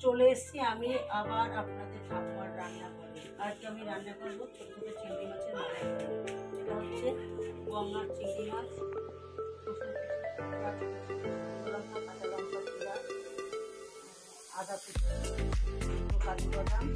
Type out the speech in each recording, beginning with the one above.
চলে এসেছি আমি আবার আপনাদের ঠাকুমার রান্না করে। আজকে আমি রান্না করবো ছোট ছোট চিংড়ি মাছের মালাইকারি। এটা হচ্ছে গঙ্গার চিংড়ি মাছ, লঙ্কা, কাঁচা লঙ্কা, জিরা, আদা কুচি, কাজু বাদাম,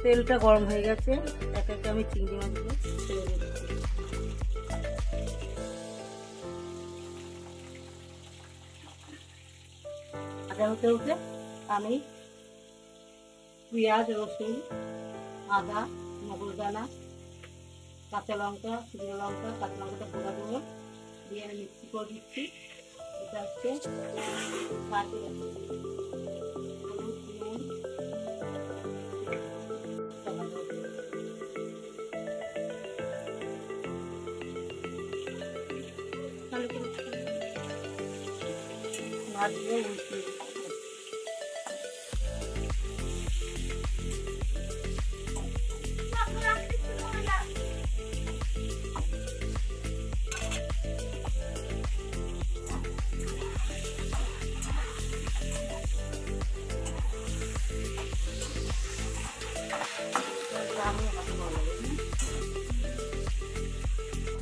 তেলটা গরম হয়ে গেছে। এক একটা আমি চিংড়ি মাছগুলো ছেড়ে দিচ্ছি। ভাজা হতে হতে আমি পেঁয়াজ, রসুন, আদা, মগজদানা, কাঁচা লঙ্কা, জিরা লঙ্কা, কাঁচা লঙ্কাটা পোড়া দেবো দিয়ে আমি মিক্সি করে দিচ্ছি। এটা হচ্ছে দিয়ে উল্টে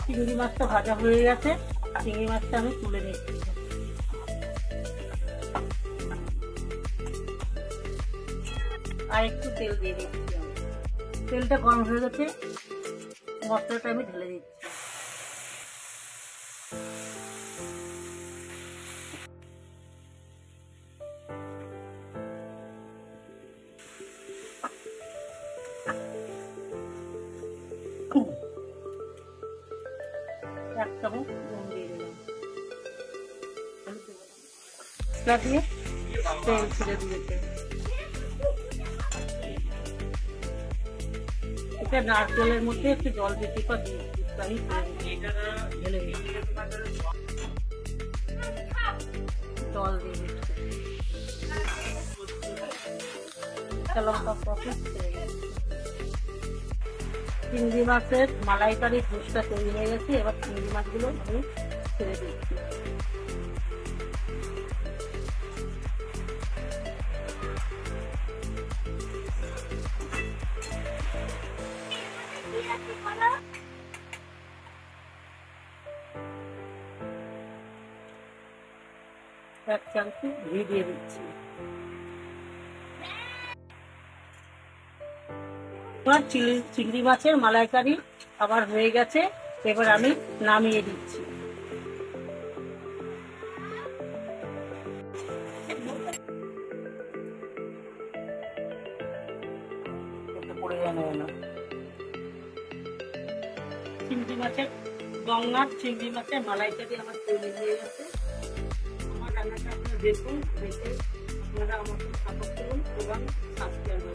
চিংড়ি মাছটা ভাজা হয়ে গেছে। চিংড়ি মাছটা আমি তুলে নিচ্ছি। আর একটু তেল দিয়ে দিচ্ছি। তেলটা গরম হয়ে গেছে, মশলাটা আমি ঢেলে দিচ্ছি। এক চামচ নুন দিয়ে দিলাম, দিয়ে তেল ছিঁড়ে দিয়েছে। এটা নারকেলের মধ্যে একটু জল দিতে পারি, ঢেলে দিই, জল দিয়ে দিচ্ছি। লঙ্কা প্রসেস চিংড়ি মাছের মালাইকারি জুসটা তৈরি হয়ে গেছে। এবার চিংড়ি মাছগুলো আমি ছেড়ে দিচ্ছি। এক চামচ ঘি দিয়ে দিচ্ছি। চিংড়ি মাছের মালাইকারি আবার হয়ে গেছে। এবার আমি নামিয়ে দিচ্ছি। চিংড়ি মাছের গঙ্গার চিংড়ি মাছের মালাইকারি আমার তৈরি হয়ে গেছে। আমার রান্নাটা আপনারা দেখুন, দেখে আপনারা আমাকে সাপোর্ট করুন এবং সাবস্ক্রাইব করুন।